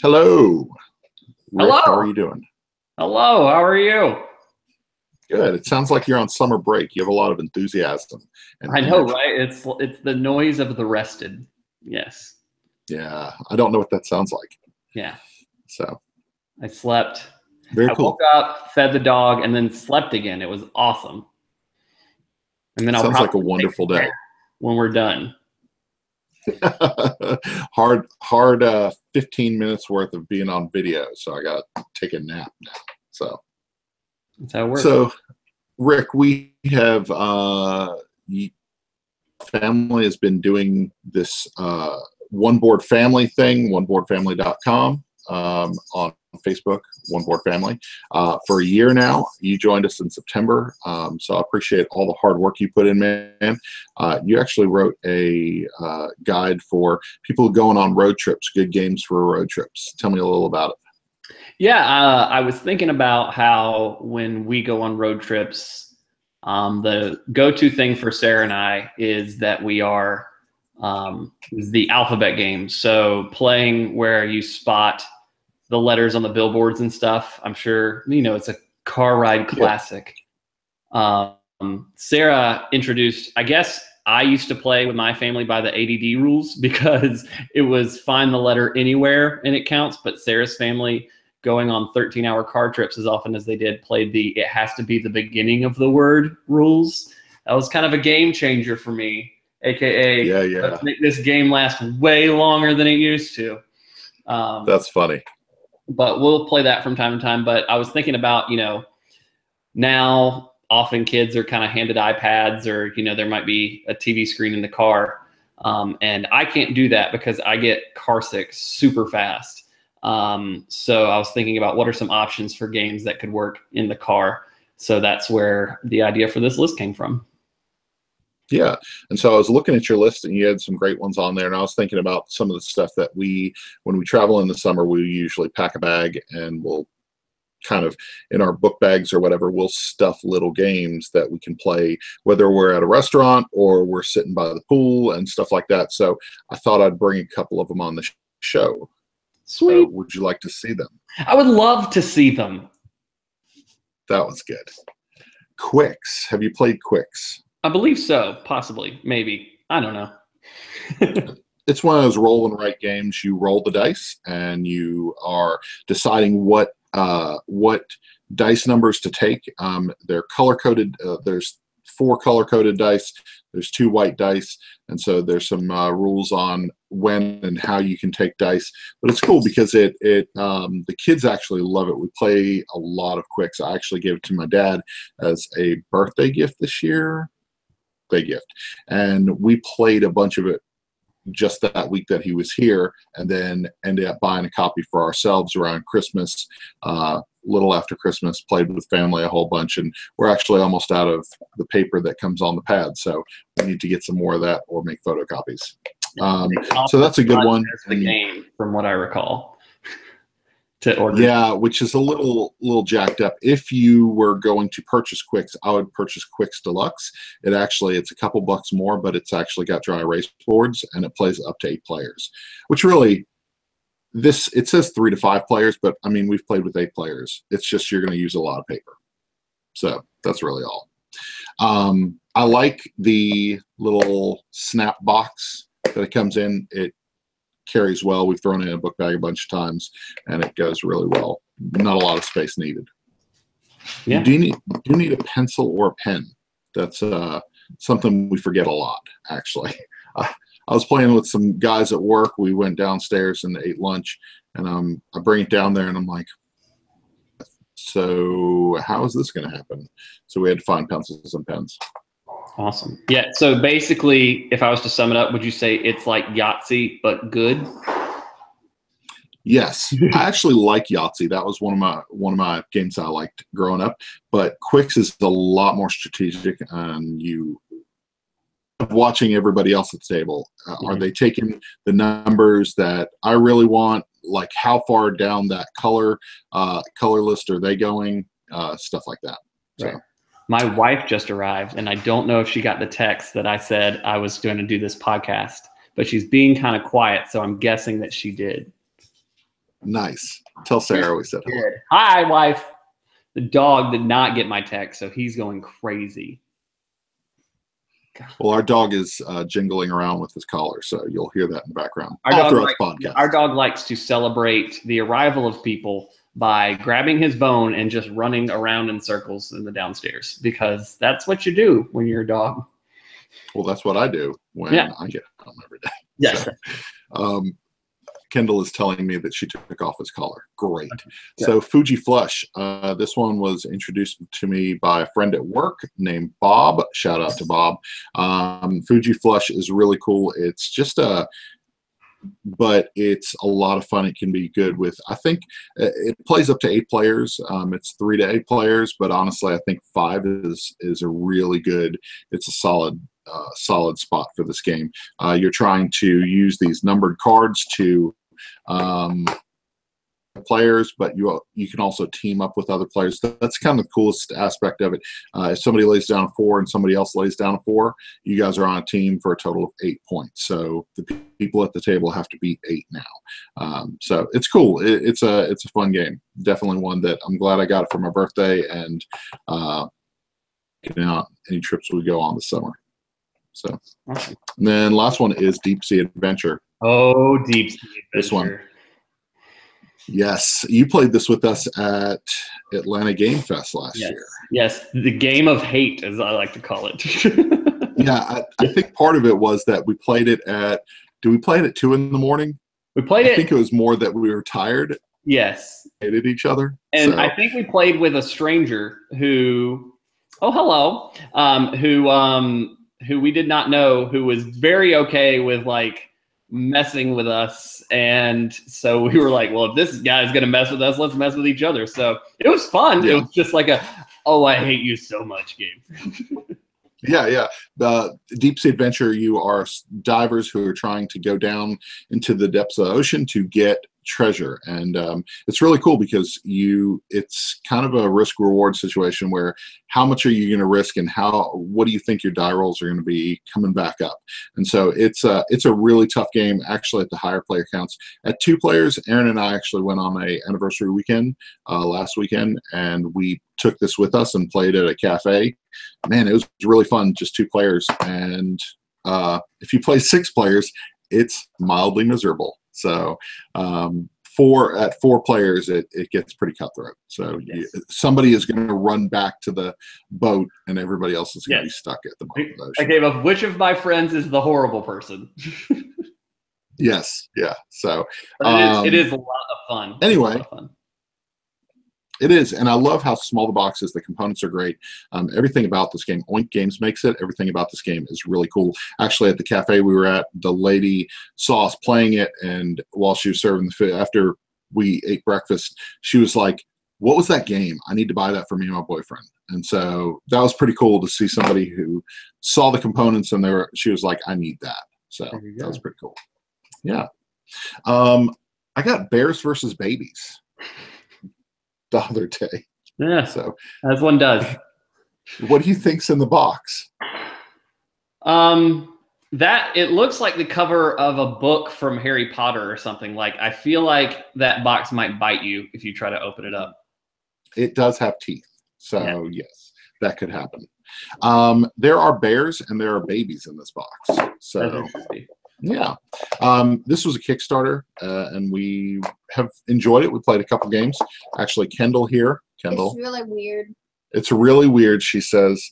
Hello, Rick. Hello. How are you doing? Hello. How are you? Good. It sounds like you're on summer break. You have a lot of enthusiasm and I know, energy. right? It's the noise of the rested. Yes. Yeah, I don't know what that sounds like. Yeah. So I slept. very I cool. woke up, fed the dog, and then slept again. It was awesome. And then I'll Sounds like a probably take wonderful a day. nap when we're done. hard 15 minutes worth of being on video, so I got to take a nap now. So That's how it works. so Rick, we have family has been doing this one board family thing, oneboardfamily.com, on Facebook, One Board Family, for a year now. You joined us in September, so I appreciate all the hard work you put in, man. You actually wrote a guide for people going on road trips, good games for road trips. Tell me a little about it. Yeah, I was thinking about how when we go on road trips, the go-to thing for Sarah and I is that we are is the alphabet game. So playing where you spot the letters on the billboards and stuff. I'm sure it's a car ride classic. Yep. Sarah introduced. I guess I used to play with my family by the ADD rules because it was find the letter anywhere and it counts. But Sarah's family, going on 13-hour car trips as often as they did, played the it has to be the beginning of the word rules. That was kind of a game changer for me, aka let's make this game last way longer than it used to. That's funny. But we'll play that from time to time. But I was thinking about, now often kids are kind of handed iPads, or, there might be a TV screen in the car. And I can't do that because I get car sick super fast. So I was thinking about what are some options for games that could work in the car. So that's where the idea for this list came from. Yeah. And so I was looking at your list and you had some great ones on there. And I was thinking about some of the stuff that when we travel in the summer, we usually pack a bag and we'll kind of in our book bags or whatever, we'll stuff little games that we can play, whether we're at a restaurant or we're sitting by the pool and stuff like that. So I thought I'd bring a couple of them on the show. Sweet. So would you like to see them? I would love to see them. That was good. Quicks. Have you played Quicks? I believe so. Possibly. Maybe. I don't know. It's one of those roll and write games. You roll the dice and you are deciding what dice numbers to take. They're color coded. There's 4 color coded dice. There's 2 white dice, and so there's some rules on when and how you can take dice. But it's cool because the kids actually love it. We play a lot of Quicks. I actually gave it to my dad as a birthday gift this year. And we played a bunch of it just that week that he was here, and then ended up buying a copy for ourselves around Christmas, little after Christmas, played with family a whole bunch, and we're actually almost out of the paper that comes on the pad, so we need to get some more of that or make photocopies. So that's a good one. The game, from what I recall. To order. Yeah, which is a little jacked up. If you were going to purchase Quicks, I would purchase Quicks Deluxe. It's a couple bucks more, but it's actually got dry erase boards and it plays up to 8 players. Which really, it says 3 to 5 players, but I mean we've played with 8 players. It's just you're going to use a lot of paper. So that's really all. I like the little snap box that it comes in. It carries well. We've thrown it in a book bag a bunch of times, and it goes really well. Not a lot of space needed. Yeah. You do need a pencil or a pen. That's something we forget a lot, actually. I was playing with some guys at work. We went downstairs and ate lunch, and I bring it down there, and I'm like, so how is this going to happen? So we had to find pencils and pens. Awesome. Yeah. So basically, if I was to sum it up, would you say it's like Yahtzee but good? Yes, I actually like Yahtzee. That was one of my games I liked growing up. But Quicks is a lot more strategic, and you watching everybody else at the table. Are they taking the numbers that I really want? Like how far down that color list are they going? Stuff like that. Right. So. My wife just arrived, and I don't know if she got the text that I said I was going to do this podcast, but she's being kind of quiet, so I'm guessing that she did. Nice. Tell Sarah we said hello. Hi, wife. The dog did not get my text, so he's going crazy. Well, our dog is jingling around with his collar, so you'll hear that in the background. Our dog likes to celebrate the arrival of people by grabbing his bone and just running around in circles in the downstairs, because that's what you do when you're a dog. Well, that's what I do when I get home every day. Yes. So, Kendall is telling me that she took off his collar. Great. Yeah. So Fuji Flush, this one was introduced to me by a friend at work named Bob. Shout out to Bob. Fuji Flush is really cool. It's just but it's a lot of fun. It can be good with, I think it plays up to 8 players. It's 3 to 8 players, but honestly, I think 5 is a really good, it's a solid spot for this game. You're trying to use these numbered cards to players, but you can also team up with other players. That's kind of the coolest aspect of it. If somebody lays down a 4 and somebody else lays down a 4, you guys are on a team for a total of 8 points. So the people at the table have to beat 8 now. So it's cool. It's a fun game. Definitely one that I'm glad I got it for my birthday, and getting out any trips we go on this summer. So, and then last one is Deep Sea Adventure. Oh, Deep Sea Adventure. This one. Yes, you played this with us at Atlanta Game Fest last year. Yes, the game of hate, as I like to call it. Yeah, I think part of it was that we played it at, did we play it at 2 in the morning? We played it. I think it was more that we were tired. Yes. Hated each other. And so. I think we played with a stranger who, oh, hello, who we did not know, who was very okay with like messing with us, and so we were like, well, if this guy's gonna mess with us, let's mess with each other. So it was fun. Yeah. It was just like I hate you so much game. Yeah. The Deep Sea Adventure, you are divers who are trying to go down into the depths of the ocean to get treasure, and it's really cool because it's kind of a risk reward situation where how much are you going to risk, and what do you think your die rolls are going to be coming back up. And so it's a really tough game actually at the higher player counts. At 2 players, Aaron and I actually went on a anniversary weekend last weekend, and we took this with us and played at a cafe. Man, it was really fun, just 2 players. And if you play 6 players, it's mildly miserable. So at 4 players, it gets pretty cutthroat. So somebody is going to run back to the boat, and everybody else is going to be stuck at the bottom of the ocean. I gave up which of my friends is the horrible person. Yes, yeah. So it is a lot of fun. Anyway. It is, and I love how small the box is. The components are great. Everything about this game, Oink Games makes it. Everything about this game is really cool. Actually, at the cafe we were at, the lady saw us playing it, and while she was serving the food, after we ate breakfast, she was like, what was that game? I need to buy that for me and my boyfriend. And so that was pretty cool to see somebody who saw the components, and she was like, I need that. So that was pretty cool. Yeah. I got Bears versus Babies the other day. Yeah, so as one does. What do you think's in the box? That it looks like the cover of a book from Harry Potter or something. Like, I feel like that box might bite you if you try to open it up. It does have teeth, so yes, that could happen. There are bears and there are babies in this box. So yeah, this was a Kickstarter, and we have enjoyed it. We played a couple games. Actually, Kendall here. Kendall. It's really weird. It's really weird, she says.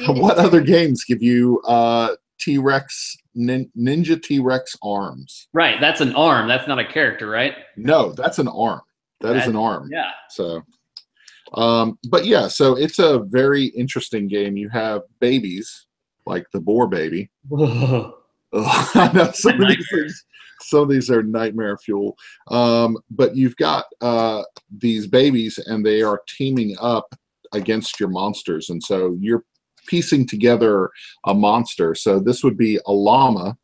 What other games give you T-Rex, Ninja T-Rex arms? Right, that's an arm. That's not a character, right? No, that's an arm. That is an arm. Yeah. So, but yeah, so it's a very interesting game. You have babies, like the boar baby. I know some of these are nightmare fuel. But you've got these babies, and they are teaming up against your monsters, and so you're piecing together a monster. So this would be a llama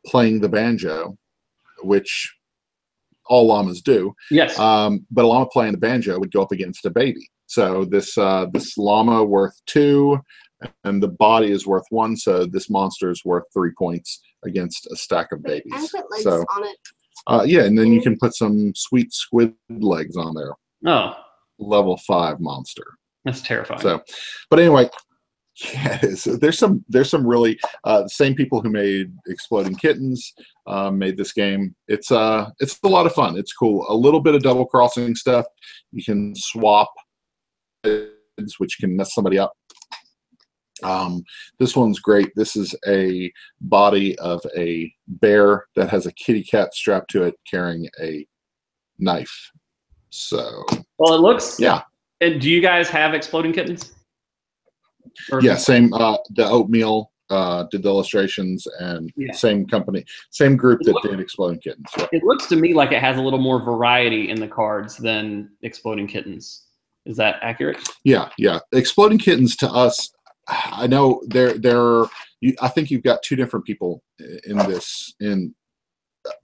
playing the banjo, which all llamas do. Yes. But a llama playing the banjo would go up against a baby. So this llama worth 2, and the body is worth 1. So this monster is worth 3 points against a stack of babies. I put legs so on it. Yeah, and then you can put some sweet squid legs on there. Oh, level 5 monster. That's terrifying. So, but anyway, yeah, there's some really same people who made Exploding Kittens made this game. It's a lot of fun. It's cool. A little bit of double crossing stuff. You can swap, which can mess somebody up. This one's great. This is a body of a bear that has a kitty cat strapped to it carrying a knife. So, well, it looks. Yeah. And do you guys have Exploding Kittens? Or yeah, same. The Oatmeal did the illustrations, and same company, same group that did Exploding Kittens. Yeah. It looks to me like it has a little more variety in the cards than Exploding Kittens. Is that accurate? Yeah, yeah. Exploding Kittens to us, I know I think you've got two different people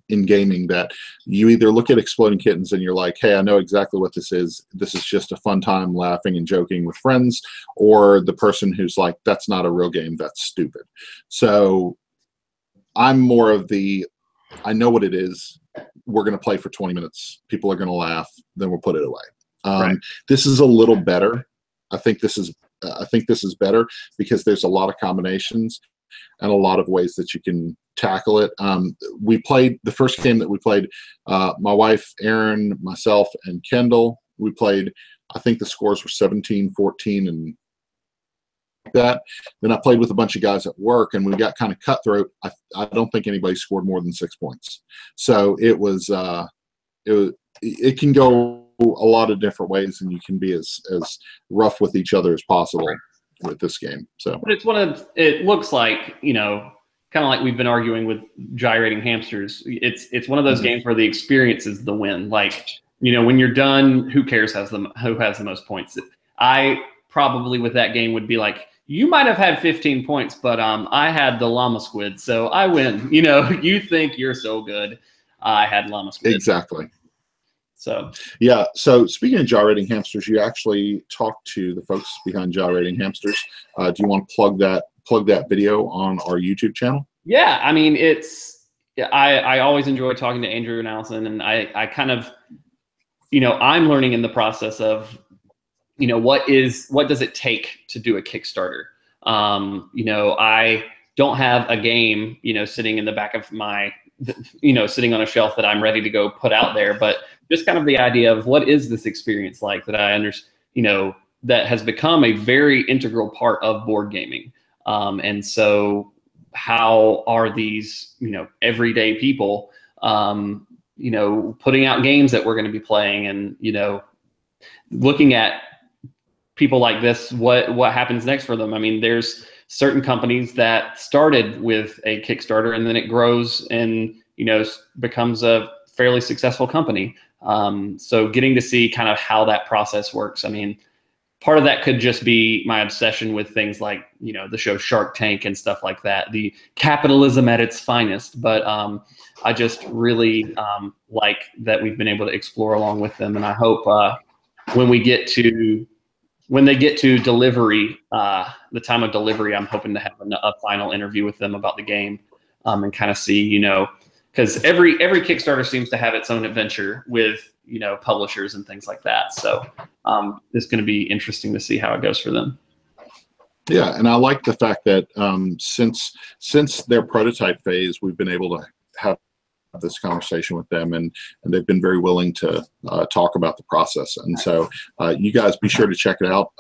in gaming, that you either look at Exploding Kittens and you're like, hey, I know exactly what this is. This is just a fun time laughing and joking with friends, or the person who's like, that's not a real game, that's stupid. So I'm more of the, I know what it is. We're going to play for 20 minutes. People are going to laugh. Then we'll put it away. Right. This is a little better. I think this is better because there's a lot of combinations and a lot of ways that you can tackle it. We played the first game that we played, my wife, Erin, myself, and Kendall. We played, I think the scores were 17, 14, and that. Then I played with a bunch of guys at work, and we got kind of cutthroat. I don't think anybody scored more than 6 points. So it can go a lot of different ways, and you can be as rough with each other as possible with this game. So, but it looks like, kind of like we've been arguing with gyrating hamsters. It's one of those games where the experience is the win. Like, when you're done, who cares who has the most points? I probably with that game would be like, you might have had 15 points, but I had the llama squid, so I win. You think you're so good. I had llama squid. Exactly. So yeah. So speaking of gyrating hamsters, you actually talked to the folks behind Gyrating Hamsters. Do you want to plug that video on our YouTube channel? Yeah, I mean, I always enjoy talking to Andrew and Allison, and I kind of, I'm learning in the process of, what does it take to do a Kickstarter? I don't have a game, sitting in the back of my, sitting on a shelf that I'm ready to go put out there, but just kind of the idea of what is this experience like that I understand, that has become a very integral part of board gaming. And so how are these, everyday people, putting out games that we're going to be playing, and, looking at people like this, what happens next for them? I mean, there's certain companies that started with a Kickstarter and then it grows and, becomes a fairly successful company. So getting to see kind of how that process works. I mean, part of that could just be my obsession with things like, the show Shark Tank and stuff like that, the capitalism at its finest. But I just really like that we've been able to explore along with them. And I hope when they get to delivery, the time of delivery, I'm hoping to have a final interview with them about the game, and kind of see, because every Kickstarter seems to have its own adventure with, publishers and things like that. So it's going to be interesting to see how it goes for them. Yeah, and I like the fact that since their prototype phase, we've been able to have this conversation with them, and they've been very willing to talk about the process. And so you guys be sure to check it out.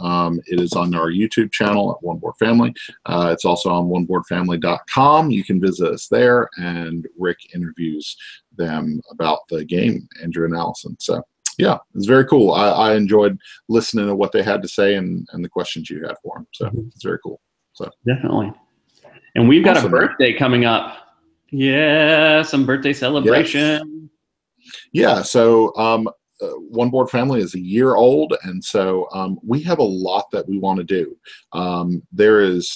It is on our YouTube channel at One Board Family. It's also on oneboardfamily.com. You can visit us there, and Rick interviews them about the game, Andrew and Allison. So yeah, it's very cool. I enjoyed listening to what they had to say and the questions you had for them. So it's very cool. So definitely. And we've got a birthday coming up. Yeah, some birthday celebration. Yes. Yeah, so One Board Family is a year old, and so we have a lot that we want to do. There is,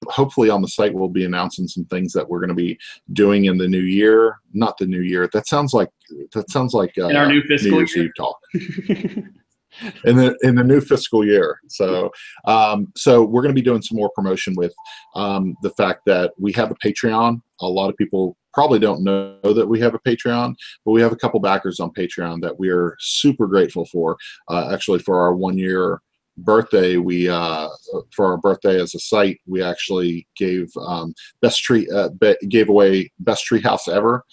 hopefully on the site, we'll be announcing some things that we're going to be doing in the new year. Not the new year. That sounds like in our new fiscal New Year's Eve talk. in the new fiscal year. So so we're going to be doing some more promotion with the fact that we have a Patreon. A lot of people probably don't know that we have a Patreon, but we have a couple backers on Patreon that we are super grateful for. Actually, for our 1 year birthday, we for our birthday as a site, we actually gave gave away best treehouse ever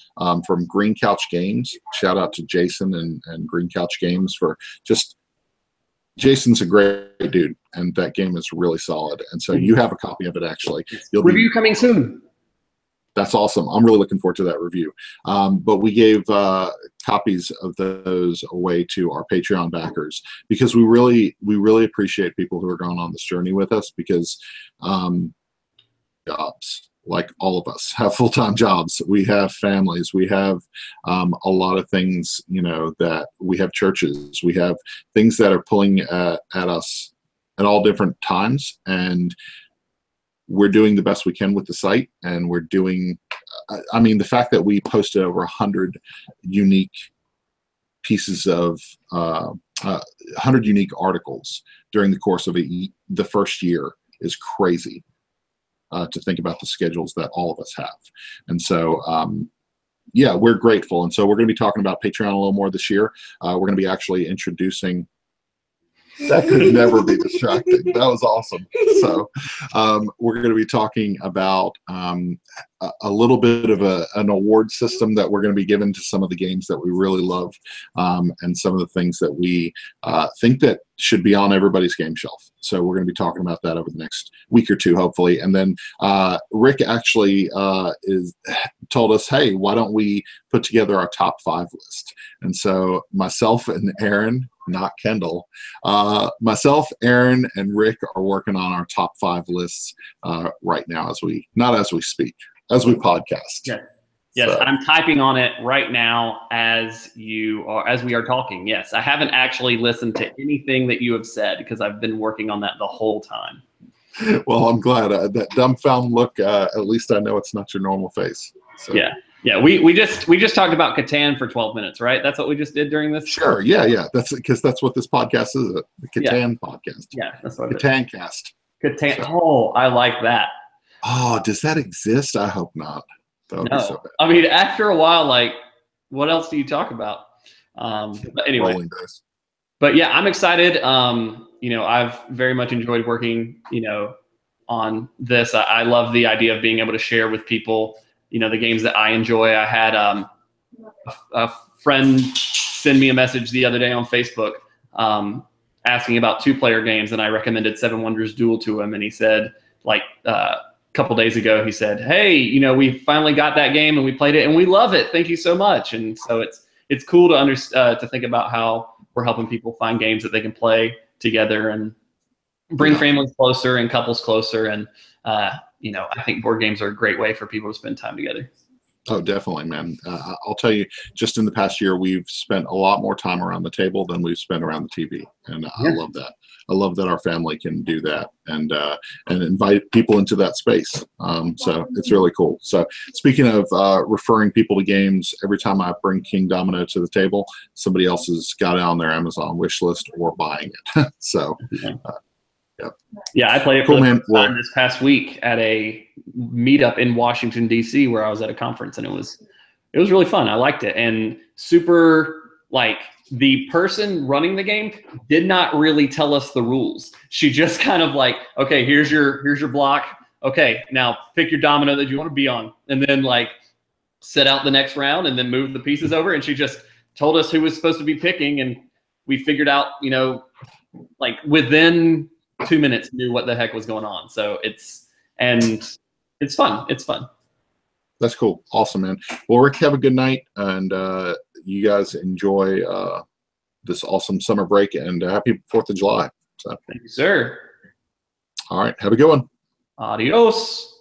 from Green Couch Games. Shout out to Jason and Green Couch Games for just. Jason's a great dude, and that game is really solid. And so you have a copy of it, actually. Review coming soon. That's awesome. I'm really looking forward to that review. But we gave copies of those away to our Patreon backers because we really appreciate people who are going on this journey with us, because jobs, like all of us, have full-time jobs. We have families. We have a lot of things, you know, that we have churches. We have things that are pulling at us at all different times, and we're doing the best we can with the site. And we're doing, I mean, the fact that we posted over 100 unique pieces of 100 unique articles during the course of the first year is crazy. To think about the schedules that all of us have. And so, yeah, we're grateful. And so we're going to be talking about Patreon a little more this year. We're going to be actually introducing, that could never be distracting. That was awesome. So we're going to be talking about a little bit of an award system that we're going to be given to some of the games that we really love, and some of the things that we think that should be on everybody's game shelf. So we're going to be talking about that over the next week or two, hopefully. And then Rick actually told us, hey, why don't we put together our top 5 list? And so myself and Aaron, not Kendall, myself, Aaron, and Rick are working on our top 5 lists right now, not as we speak, as we podcast. Yeah. Yes, so. I'm typing on it right now as we are talking. Yes, I haven't actually listened to anything that you have said because I've been working on that the whole time. Well, I'm glad that dumbfound look. At least I know it's not your normal face. So. Yeah. We just talked about Catan for 12 minutes, right? That's what we just did during this. Sure. Yeah. That's because that's what this podcast is. The Catan podcast. Yeah, that's what Catan cast. Catan. So. Oh, I like that. Oh, does that exist? I hope not. That would be so bad. I mean, after a while, like, what else do you talk about? But anyway. But yeah, I'm excited. You know, I've very much enjoyed working, you know, on this. I love the idea of being able to share with people, you know, the games that I enjoy. I had a friend send me a message the other day on Facebook asking about 2-player games, and I recommended Seven Wonders Duel to him, and he said, like, couple days ago, he said, hey, you know, we finally got that game and we played it and we love it. Thank you so much. And so it's cool to think about how we're helping people find games that they can play together and bring families closer and couples closer. And, you know, I think board games are a great way for people to spend time together. Oh, definitely, man. I'll tell you, just in the past year, we've spent a lot more time around the table than we've spent around the TV. And I love that. I love that our family can do that and invite people into that space. So it's really cool. So speaking of referring people to games, every time I bring King Domino to the table, somebody else has got it on their Amazon wish list or buying it. So yeah, I played it for the first time this past week at a meetup in Washington, D.C., where I was at a conference, and it was really fun. I liked it. And super, like, the person running the game did not really tell us the rules. She just kind of like, okay, here's your block. Okay, now pick your domino that you want to be on. And then, like, set out the next round and then move the pieces over. And she just told us who was supposed to be picking, and we figured out, you know, like, within 2 minutes knew what the heck was going on. So it's fun. It's fun. That's cool. Awesome, man. Well, Rick, have a good night, and you guys enjoy this awesome summer break, and happy 4th of July. So. Thank you, sir. All right. Have a good one. Adios.